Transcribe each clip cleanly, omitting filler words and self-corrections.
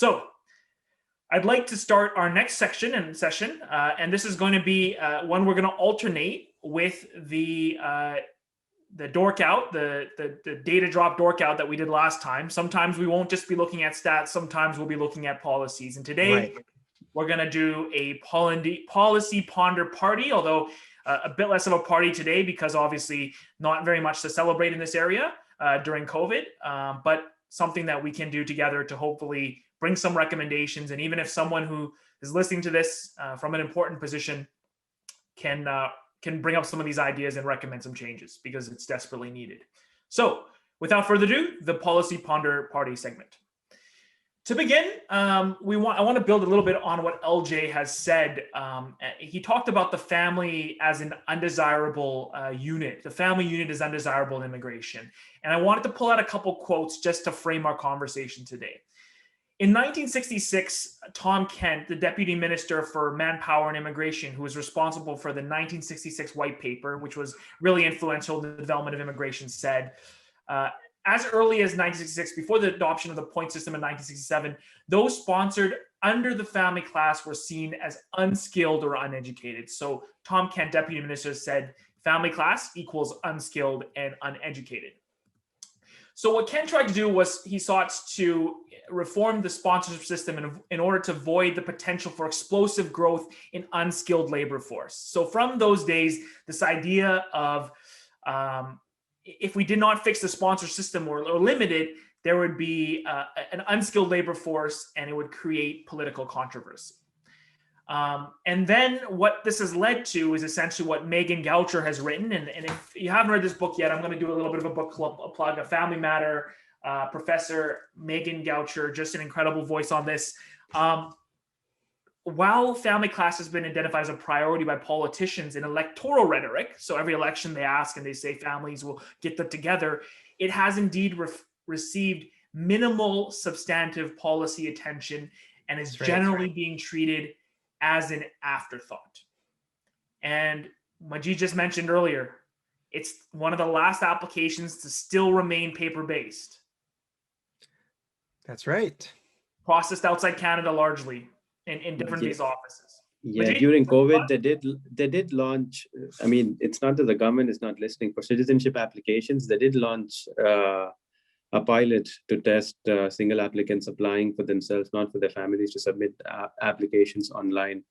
So I'd like to start our next session, and this is going to be one we're going to alternate with the dork out, the data drop dork out that we did last time. Sometimes we won't just be looking at stats. Sometimes we'll be looking at policies. And today we're going to do a policy ponder party, although a bit less of a party today because obviously not very much to celebrate in this area during COVID, but something that we can do together to hopefully bring some recommendations. And even if someone who is listening to this from an important position can bring up some of these ideas and recommend some changes because it's desperately needed. So without further ado, the policy ponder party segment. To begin, I want to build a little bit on what LJ has said. He talked about the family as an undesirable unit. The family unit is undesirable in immigration. And I wanted to pull out a couple quotes just to frame our conversation today. In 1966, Tom Kent, the Deputy Minister for Manpower and Immigration, who was responsible for the 1966 White Paper, which was really influential in the development of immigration, said, as early as 1966, before the adoption of the point system in 1967, those sponsored under the family class were seen as unskilled or uneducated. So Tom Kent, Deputy Minister, said family class equals unskilled and uneducated. So what Ken tried to do was he sought to reform the sponsorship system in order to avoid the potential for explosive growth in unskilled labor force. So from those days, this idea of if we did not fix the sponsor system or limit it, there would be an unskilled labor force and it would create political controversy. And then what this has led to is essentially what Megan Goucher has written. And if you haven't read this book yet, I'm going to do a little bit of a book club plug, A Family Matter. Professor Megan Goucher, just an incredible voice on this. While family class has been identified as a priority by politicians in electoral rhetoric, so every election they ask and they say families will get them together, it has indeed received minimal substantive policy attention and is generally being treated as an afterthought. And Majid just mentioned earlier, it's one of the last applications to still remain paper-based. That's right. Processed outside Canada largely in different visa offices. Yeah, Majid, during COVID, they did launch, I mean, it's not that the government is not listening for citizenship applications. They did launch a pilot to test single applicants applying for themselves, not for their families, to submit applications online.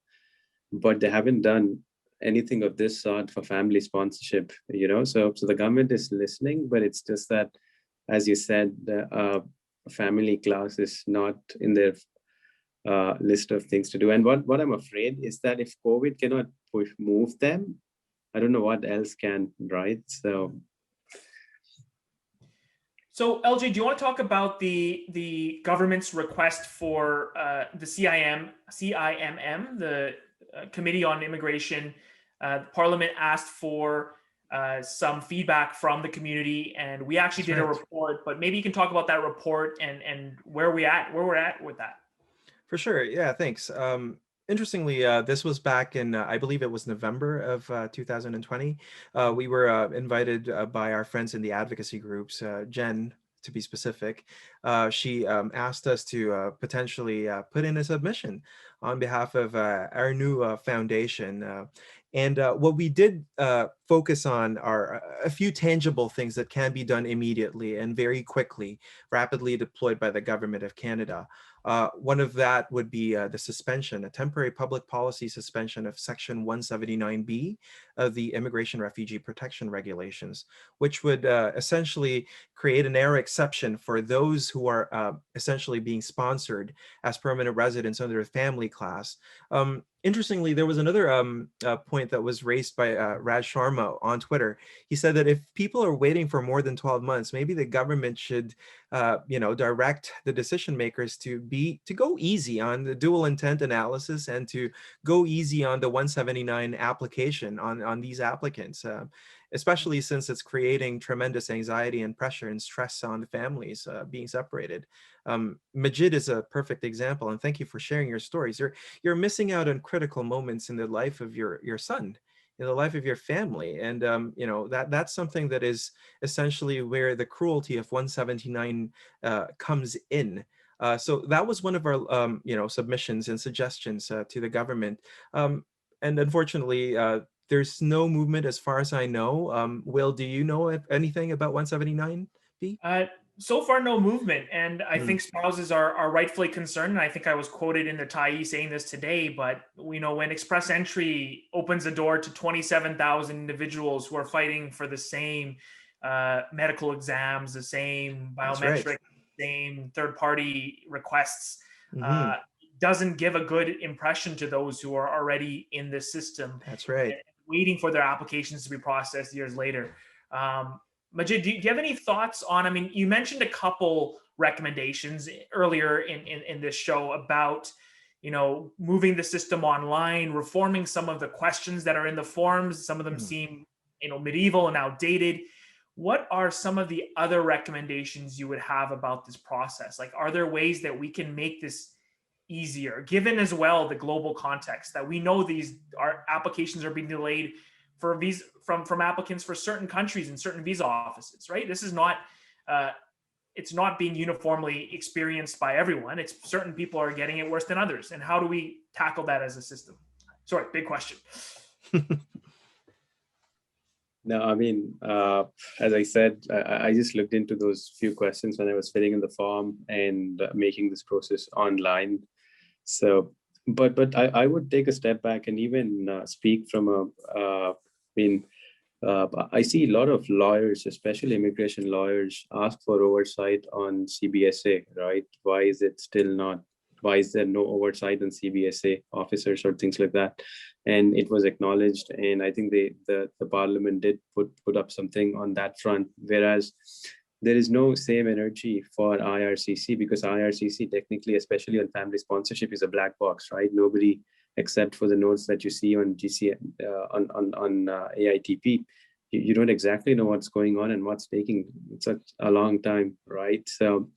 But they haven't done anything of this sort for family sponsorship, you know. So the government is listening, but it's just that, as you said, the family class is not in their list of things to do. And what I'm afraid is that if COVID cannot move them, I don't know what else can, right? So LJ, do you want to talk about the government's request for the CIMM, the Committee on Immigration? Parliament asked for some feedback from the community, and we actually did a report. But maybe you can talk about that report and where we're at with that. For sure. Yeah. Thanks. Interestingly, this was back in, I believe it was November of 2020. We were invited by our friends in the advocacy groups, Jen, to be specific. She asked us to potentially put in a submission on behalf of our new foundation. And what we did focus on are a few tangible things that can be done immediately and very quickly, rapidly deployed by the Government of Canada. One of that would be the suspension, a temporary public policy suspension of Section 179B of the Immigration Refugee Protection Regulations, which would essentially create an narrow exception for those who are essentially being sponsored as permanent residents under a family class. Interestingly, there was another point that was raised by Raj Sharma on Twitter. He said that if people are waiting for more than 12 months, maybe the government should, direct the decision makers to go easy on the dual intent analysis and to go easy on the 179 application on these applicants, especially since it's creating tremendous anxiety and pressure and stress on the families being separated. Majid is a perfect example, and thank you for sharing your stories. You're missing out on critical moments in the life of your son, in the life of your family, and that's something that is essentially where the cruelty of 179 comes in. So that was one of our submissions and suggestions to the government. And unfortunately, there's no movement as far as I know. Will, do you know anything about 179B? So far, no movement. And I Mm. think spouses are rightfully concerned. And I think I was quoted in the Tyee saying this today, but we know when Express Entry opens the door to 27,000 individuals who are fighting for the same medical exams, the same That's right. biometric, same third-party requests, Hmm. doesn't give a good impression to those who are already in the system, That's right. waiting for their applications to be processed years later. Majid, do you have any thoughts on, I mean, you mentioned a couple recommendations earlier in this show about, moving the system online, reforming some of the questions that are in the forms. Some of them seem, medieval and outdated. What are some of the other recommendations you would have about this process? Like, are there ways that we can make this easier, given as well the global context that we know our applications are being delayed for visa from applicants for certain countries and certain visa offices, right? This is not it's not being uniformly experienced by everyone. It's certain people are getting it worse than others. And how do we tackle that as a system? Sorry, big question. No, I mean, as I said, I just looked into those few questions when I was filling in the form and making this process online. So, but I would take a step back and even speak from I see a lot of lawyers, especially immigration lawyers, ask for oversight on CBSA, right? Why is it still not? Why is there no oversight on CBSA officers or things like that? And it was acknowledged, and I think the parliament did put up something on that front. Whereas there is no same energy for IRCC, because IRCC technically, especially on family sponsorship, is a black box, right? Nobody, except for the notes that you see on GC on AITP, you don't exactly know what's going on and what's taking such a long time, right? So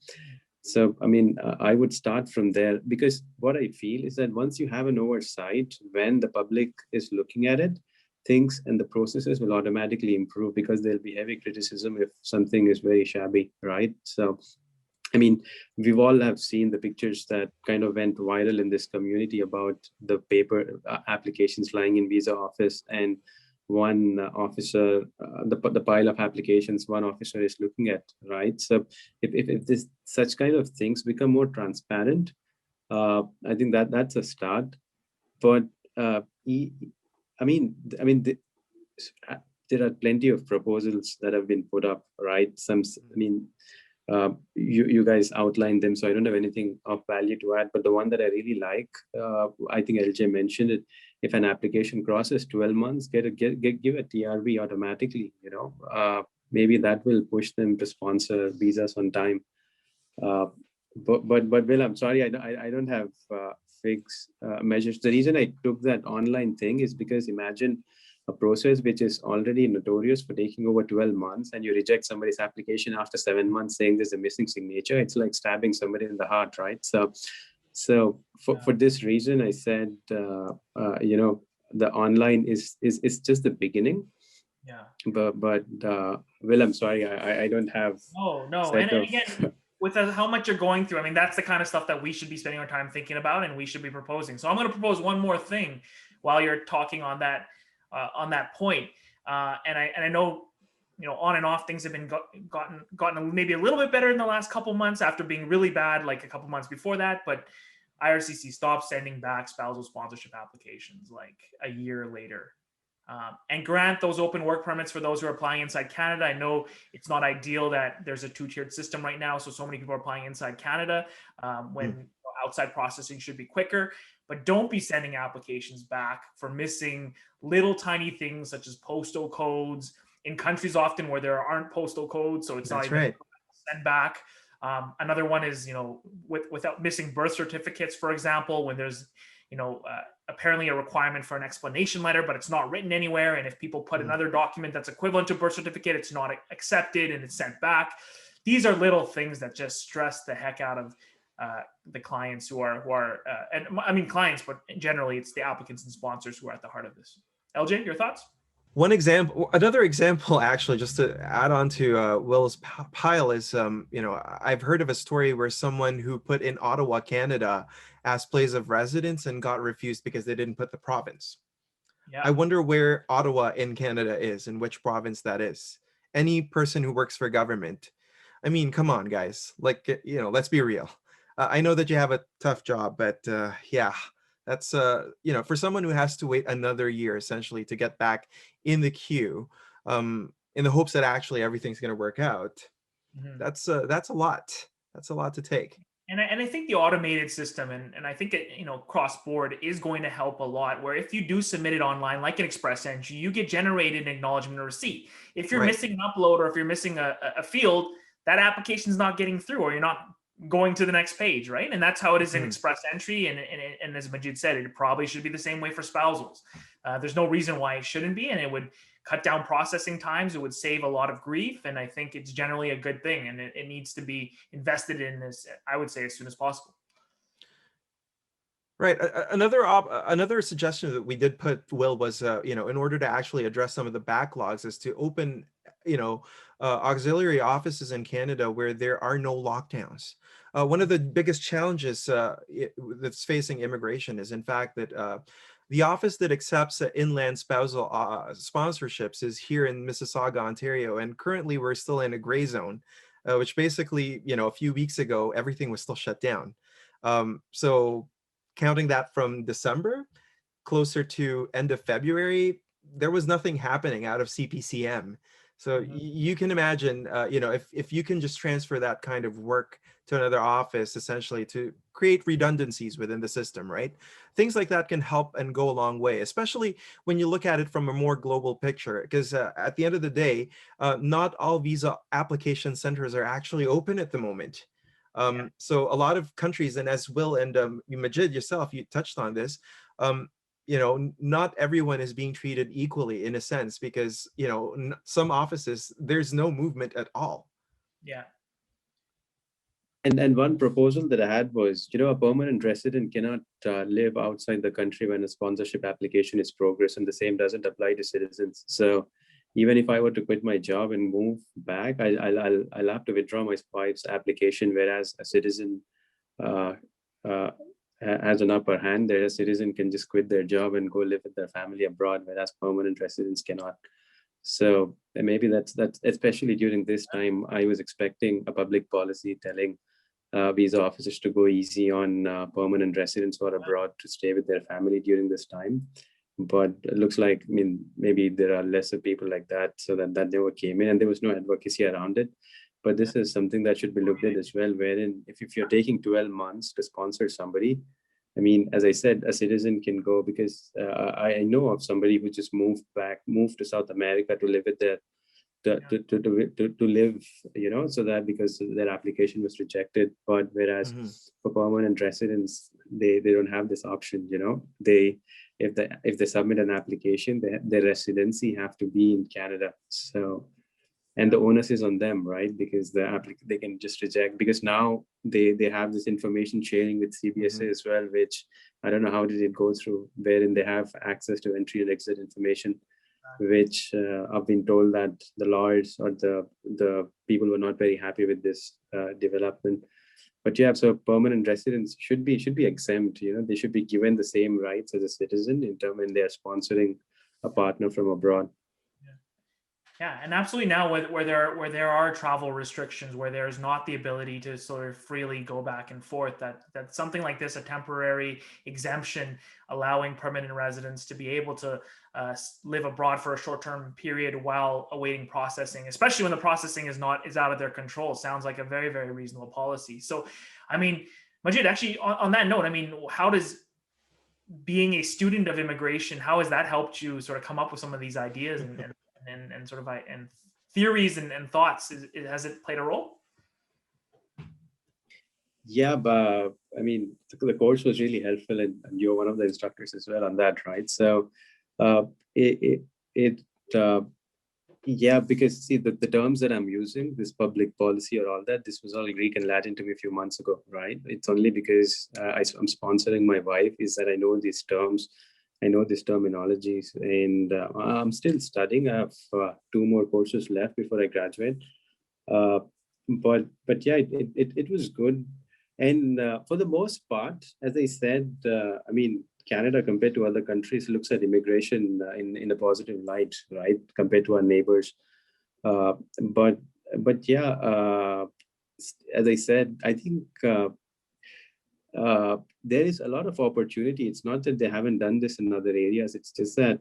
I mean, I would start from there, because what I feel is that once you have an oversight, when the public is looking at it, things and the processes will automatically improve, because there'll be heavy criticism if something is very shabby, right? So I mean, we've all have seen the pictures that kind of went viral in this community about the paper applications lying in visa office, and one officer, the pile of applications one officer is looking at, right? So if this such kind of things become more transparent, I think that's a start. But I mean, there are plenty of proposals that have been put up, right? I mean, you guys outlined them, so I don't have anything of value to add. But the one that I really like, I think LJ mentioned it. If an application crosses 12 months, give a TRV automatically. Maybe that will push them to sponsor visas on time. But Will, I'm sorry, I don't have fixed measures. The reason I took that online thing is because imagine a process which is already notorious for taking over 12 months, and you reject somebody's application after 7 months saying there's a missing signature. It's like stabbing somebody in the heart, right? So for this reason, I said, the online is just the beginning. Yeah. But Will, I'm sorry, I don't have. No. And again, with how much you're going through, I mean, that's the kind of stuff that we should be spending our time thinking about, and we should be proposing. So I'm going to propose one more thing while you're talking on that point. And I know, on and off things have been gotten maybe a little bit better in the last couple months after being really bad like a couple months before that. But IRCC stopped sending back spousal sponsorship applications like a year later. And grant those open work permits for those who are applying inside Canada. I know it's not ideal that there's a two-tiered system right now, so many people are applying inside Canada when outside processing should be quicker. But don't be sending applications back for missing little tiny things such as postal codes in countries often where there aren't postal codes, so it's not even sent back. Another one is, without missing birth certificates, for example, when there's apparently a requirement for an explanation letter, but it's not written anywhere. And if people put another document that's equivalent to a birth certificate, it's not accepted and it's sent back. These are little things that just stress the heck out of the clients who are and I mean clients, but generally it's the applicants and sponsors who are at the heart of this. LJ, your thoughts? One example, another example, actually, just to add on to Will's pile is, I've heard of a story where someone who put in Ottawa, Canada, as place of residence and got refused because they didn't put the province. Yeah. I wonder where Ottawa in Canada is and which province that is. Any person who works for government. I mean, come on, guys. Like, let's be real. I know that you have a tough job, but yeah, that's, for someone who has to wait another year essentially to get back in the queue, in the hopes that actually everything's going to work out. Mhm. That's a lot. That's a lot to take. And I think the automated system and I think it, cross board is going to help a lot, where if you do submit it online like an express entry, you get generated an acknowledgement of receipt. If you're Right. missing an upload or if you're missing a field, that application is not getting through, or you're not going to the next page, right? And that's how it is in Mhm. express entry. And as Majid said, it probably should be the same way for spousals. There's no reason why it shouldn't be, and it would cut down processing times. It would save a lot of grief, and I think it's generally a good thing, and it needs to be invested in this, I would say, as soon as possible. Right. Another suggestion that we did put, Will, was in order to actually address some of the backlogs, is to open auxiliary offices in Canada where there are no lockdowns. One of the biggest challenges that's facing immigration is, in fact, that the office that accepts inland spousal sponsorships is here in Mississauga, Ontario, and currently we're still in a gray zone, which basically, a few weeks ago, everything was still shut down. So counting that from December closer to end of February, there was nothing happening out of CPCM. So you can imagine, if you can just transfer that kind of work to another office, essentially to create redundancies within the system, right? Things like that can help and go a long way, especially when you look at it from a more global picture. Because at the end of the day, not all visa application centers are actually open at the moment. So a lot of countries, and as Will and Majid yourself, you touched on this, not everyone is being treated equally in a sense, because, some offices, there's no movement at all. Yeah. And one proposal that I had was, a permanent resident cannot live outside the country when a sponsorship application is progress, and the same doesn't apply to citizens. So even if I were to quit my job and move back, I'll have to withdraw my wife's application, whereas a citizen uh, uh, has an upper hand. There, a citizen can just quit their job and go live with their family abroad, whereas permanent residents cannot. So maybe that's especially during this time, I was expecting a public policy telling visa officers to go easy on permanent residents who are abroad to stay with their family during this time. But it looks like, maybe there are lesser people like that, so that never came in, and there was no advocacy around it. But this is something that should be looked at as well, wherein if you're taking 12 months to sponsor somebody, as I said, a citizen can go, because I know of somebody who just moved to South America to live with their to live, so that, because their application was rejected. But whereas for permanent residents, they don't have this option. They, if they submit an application, their residency have to be in Canada. So, and the onus is on them, right? Because they can just reject, because now they have this information sharing with CBSA as well, which I don't know how did it go through, wherein they have access to entry and exit information, which I've been told that the lawyers or the people were not very happy with this development. But yeah, so permanent residents should be exempt. They should be given the same rights as a citizen in terms when they are sponsoring a partner from abroad. Yeah, and absolutely, now where there are travel restrictions, where there's not the ability to sort of freely go back and forth, that something like this, a temporary exemption allowing permanent residents to be able to live abroad for a short-term period while awaiting processing, especially when the processing is out of their control, sounds like a very, very reasonable policy. So, Majid, actually, on that note, how does being a student of immigration, how has that helped you sort of come up with some of these ideas and sort of and theories and thoughts? Has it played a role? Yeah, but the course was really helpful, and you're one of the instructors as well on that, right? So yeah, because see, the terms that I'm using, this public policy or all that, this was all Greek and Latin to me a few months ago, right? It's only because I'm sponsoring my wife is that I know these terms I know these terminologies, and I'm still studying. I have 2 more courses left before I graduate. But yeah, it was good. And for the most part, as I said, I mean, Canada compared to other countries looks at immigration in a positive light, right? Compared to our neighbors. Uh, but yeah, as I said, I think there is a lot of opportunity. It's not that they haven't done this in other areas. It's just that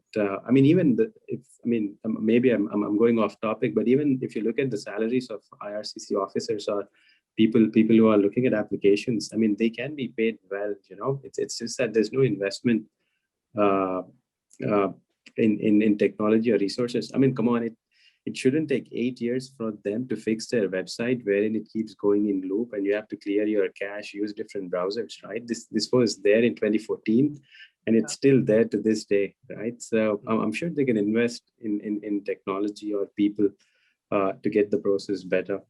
I mean, even if I mean, maybe I'm going off topic, but even if you look at the salaries of IRCC officers or people who are looking at applications, I mean, they can be paid well. You know, it's just that there's no investment uh, uh, in technology or resources. I mean, come on, it shouldn't take 8 years for them to fix their website wherein it keeps going in loop and you have to clear your cache, use different browsers, right? This was there in 2014 and it's still there to this day, right? So I'm sure they can invest in technology or people to get the process better.